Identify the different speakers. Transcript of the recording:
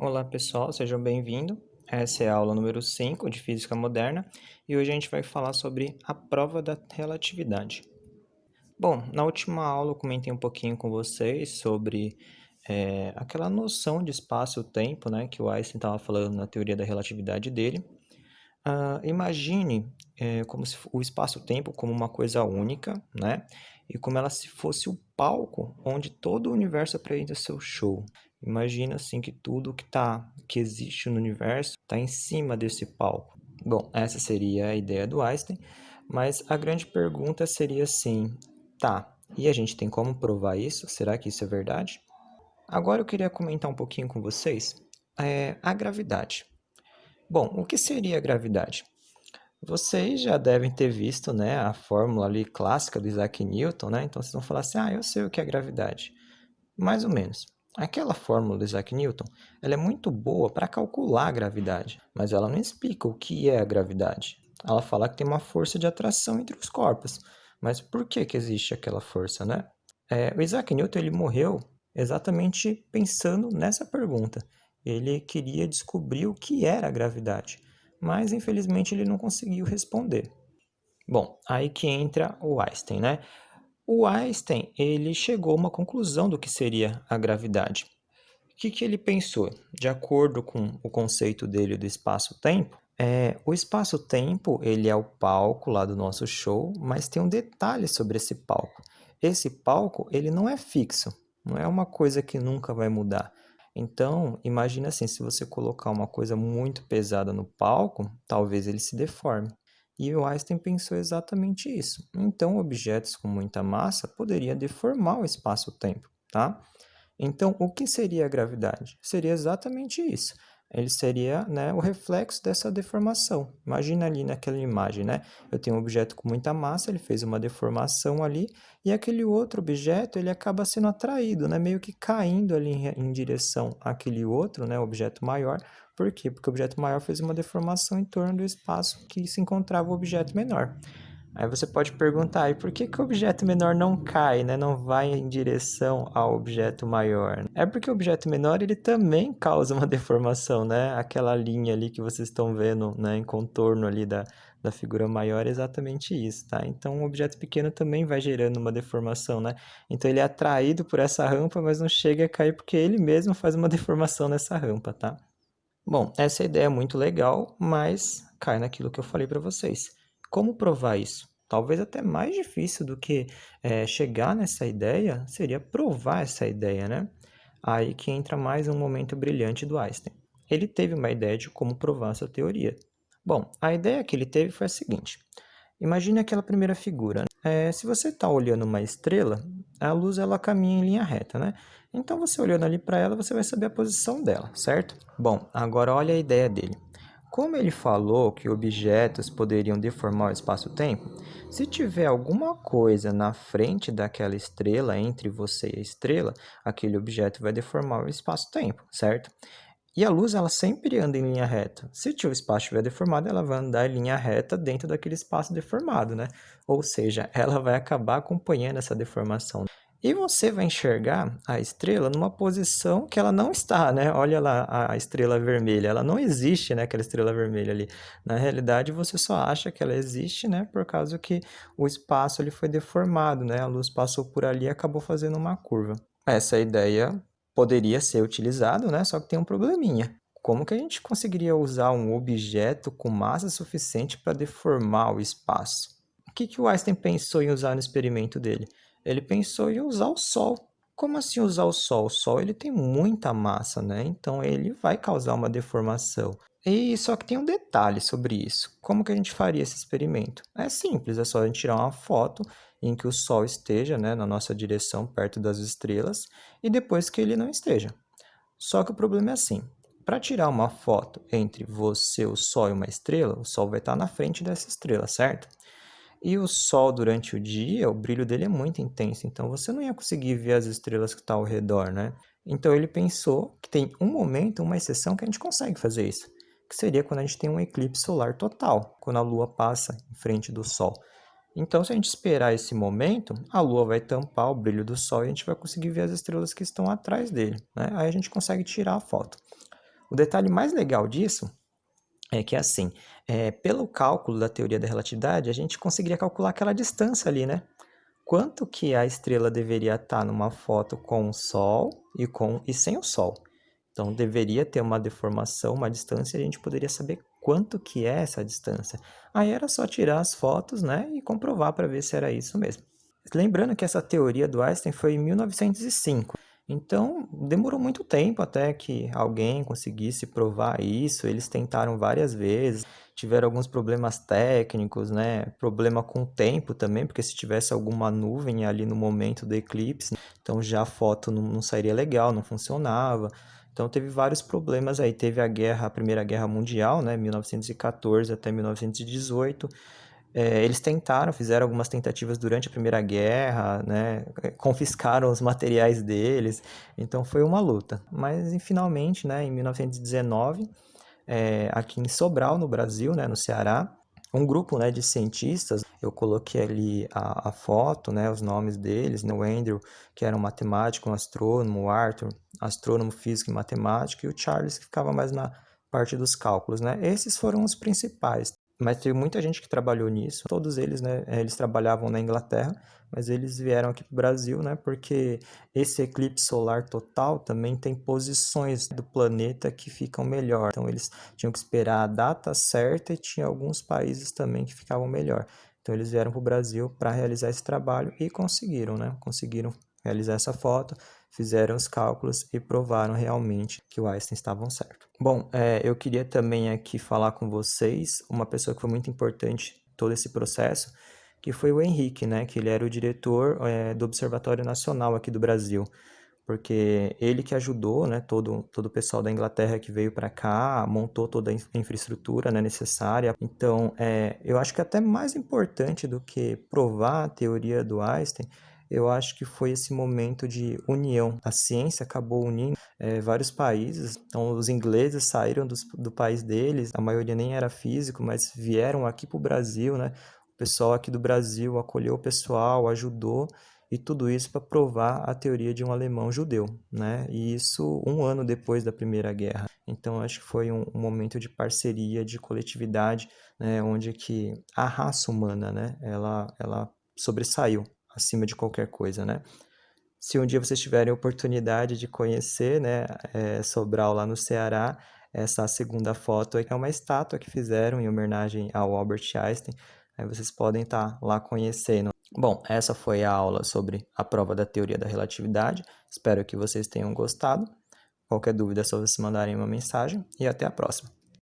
Speaker 1: Olá pessoal, sejam bem-vindos. Essa é a aula número 5 de Física Moderna e hoje a gente vai falar sobre a prova da relatividade. Bom, na última aula eu comentei um pouquinho com vocês sobre aquela noção de espaço e tempo, né, que o Einstein estava falando na teoria da relatividade dele. Imagine como se o espaço-tempo como uma coisa única, né? E como ela se fosse o palco onde todo o universo apresenta seu show. Imagina assim que tudo que existe no universo está em cima desse palco. Bom, essa seria a ideia do Einstein, mas a grande pergunta seria assim, tá, e a gente tem como provar isso? Será que isso é verdade? Agora eu queria comentar um pouquinho com vocês a gravidade. Bom, o que seria a gravidade? Vocês já devem ter visto, né, a fórmula ali clássica do Isaac Newton, né? Então vocês vão falar assim: "Ah, eu sei o que é gravidade". Mais ou menos. Aquela fórmula do Isaac Newton, ela é muito boa para calcular a gravidade, mas ela não explica o que é a gravidade. Ela fala que tem uma força de atração entre os corpos, mas por que que existe aquela força, né? O Isaac Newton ele morreu exatamente pensando nessa pergunta. Ele queria descobrir o que era a gravidade, mas infelizmente ele não conseguiu responder. Bom, aí que entra o Einstein, né? O Einstein, ele chegou a uma conclusão do que seria a gravidade. O que que ele pensou? De acordo com o conceito dele do espaço-tempo, o espaço-tempo ele é o palco lá do nosso show, mas tem um detalhe sobre esse palco. Esse palco ele não é fixo, não é uma coisa que nunca vai mudar. Então, imagina assim, se você colocar uma coisa muito pesada no palco, talvez ele se deforme. E o Einstein pensou exatamente isso. Então, objetos com muita massa poderiam deformar o espaço-tempo, tá? Então, o que seria a gravidade? Seria exatamente isso. Ele seria, né, o reflexo dessa deformação. Imagina ali naquela imagem, né? Eu tenho um objeto com muita massa, ele fez uma deformação ali, e aquele outro objeto, ele acaba sendo atraído, né, meio que caindo ali em direção àquele outro, né, objeto maior. Por quê? Porque o objeto maior fez uma deformação em torno do espaço que se encontrava o objeto menor. Aí você pode perguntar, e por que que o objeto menor não cai, né? Não vai em direção ao objeto maior? É porque o objeto menor ele também causa uma deformação, né? Aquela linha ali que vocês estão vendo, né, em contorno ali da figura maior é exatamente isso, tá? Então, um objeto pequeno também vai gerando uma deformação, né? Então, ele é atraído por essa rampa, mas não chega a cair porque ele mesmo faz uma deformação nessa rampa, tá? Bom, essa ideia é muito legal, mas cai naquilo que eu falei para vocês. Como provar isso? Talvez até mais difícil do que chegar nessa ideia seria provar essa ideia, né? Aí que entra mais um momento brilhante do Einstein. Ele teve uma ideia de como provar essa teoria. Bom, a ideia que ele teve foi a seguinte: imagine aquela primeira figura. Se você está olhando uma estrela, a luz ela caminha em linha reta, né? Então você olhando ali para ela, você vai saber a posição dela, certo? Bom, agora olha a ideia dele. Como ele falou que objetos poderiam deformar o espaço-tempo, se tiver alguma coisa na frente daquela estrela, entre você e a estrela, aquele objeto vai deformar o espaço-tempo, certo? E a luz, ela sempre anda em linha reta. Se o espaço estiver deformado, ela vai andar em linha reta dentro daquele espaço deformado, né? Ou seja, ela vai acabar acompanhando essa deformação. E você vai enxergar a estrela numa posição que ela não está, né? Olha lá a estrela vermelha, ela não existe, né? Aquela estrela vermelha ali. Na realidade, você só acha que ela existe, né? Por causa que o espaço ele foi deformado, né? A luz passou por ali e acabou fazendo uma curva. Essa ideia poderia ser utilizado, né? Só que tem um probleminha. Como que a gente conseguiria usar um objeto com massa suficiente para deformar o espaço? O que que o Einstein pensou em usar no experimento dele? Ele pensou em usar o Sol. Como assim usar o Sol? O Sol ele tem muita massa, né? Então ele vai causar uma deformação. E só que tem um detalhe sobre isso. Como que a gente faria esse experimento? É simples, é só a gente tirar uma foto em que o Sol esteja, né, na nossa direção, perto das estrelas, e depois que ele não esteja. Só que o problema é assim, para tirar uma foto entre você, o Sol e uma estrela, o Sol vai estar na frente dessa estrela, certo? E o Sol, durante o dia, o brilho dele é muito intenso, então você não ia conseguir ver as estrelas que estão ao redor, né? Então ele pensou que tem um momento, uma exceção, que a gente consegue fazer isso, que seria quando a gente tem um eclipse solar total, quando a Lua passa em frente do Sol. Então, se a gente esperar esse momento, a Lua vai tampar o brilho do Sol e a gente vai conseguir ver as estrelas que estão atrás dele, né? Aí a gente consegue tirar a foto. O detalhe mais legal disso é que, assim, pelo cálculo da teoria da relatividade, a gente conseguiria calcular aquela distância ali, né? Quanto que a estrela deveria estar numa foto com o Sol e sem o Sol. Então, deveria ter uma deformação, uma distância, e a gente poderia saber quanto que é essa distância. Aí era só tirar as fotos, né, e comprovar para ver se era isso mesmo. Lembrando que essa teoria do Einstein foi em 1905. Então, demorou muito tempo até que alguém conseguisse provar isso. Eles tentaram várias vezes, tiveram alguns problemas técnicos, né? Problema com o tempo também, porque se tivesse alguma nuvem ali no momento do eclipse, então já a foto não sairia legal, não funcionava. Então teve vários problemas aí. Teve a Primeira Guerra Mundial, né? 1914 até 1918. Eles tentaram, fizeram algumas tentativas durante a Primeira Guerra, né? Confiscaram os materiais deles, então foi uma luta. Mas finalmente, né, em 1919, aqui em Sobral, no Brasil, né, no Ceará, um grupo, né, de cientistas, eu coloquei ali a foto, né, os nomes deles, né, o Andrew, que era um matemático, um astrônomo, o Arthur, astrônomo, físico e matemático, e o Charles, que ficava mais na parte dos cálculos, né? Esses foram os principais. Mas teve muita gente que trabalhou nisso. Todos eles, né, eles trabalhavam na Inglaterra, mas eles vieram aqui para o Brasil, né, porque esse eclipse solar total também tem posições do planeta que ficam melhor. Então eles tinham que esperar a data certa e tinha alguns países também que ficavam melhor. Então eles vieram para o Brasil para realizar esse trabalho e conseguiram, né? Conseguiram realizar essa foto, fizeram os cálculos e provaram realmente que o Einstein estava certo. Bom, eu queria também aqui falar com vocês uma pessoa que foi muito importante em todo esse processo, que foi o Henrique, né? Que ele era o diretor do Observatório Nacional aqui do Brasil, porque ele que ajudou, né, todo o pessoal da Inglaterra que veio para cá, montou toda a infraestrutura, né, necessária. Então, eu acho que até mais importante do que provar a teoria do Einstein, eu acho que foi esse momento de união. A ciência acabou unindo vários países. Então, os ingleses saíram do país deles, a maioria nem era físico, mas vieram aqui para o Brasil, né? O pessoal aqui do Brasil acolheu o pessoal, ajudou, e tudo isso para provar a teoria de um alemão judeu, né? E isso um ano depois da Primeira Guerra. Então, acho que foi um momento de parceria, de coletividade, né? Onde que a raça humana, né? Ela sobressaiu acima de qualquer coisa, né? Se um dia vocês tiverem a oportunidade de conhecer, né, Sobral lá no Ceará, essa segunda foto é uma estátua que fizeram em homenagem ao Albert Einstein. Aí vocês podem estar lá conhecendo. Bom, essa foi a aula sobre a prova da teoria da relatividade. Espero que vocês tenham gostado. Qualquer dúvida é só vocês mandarem uma mensagem e até a próxima.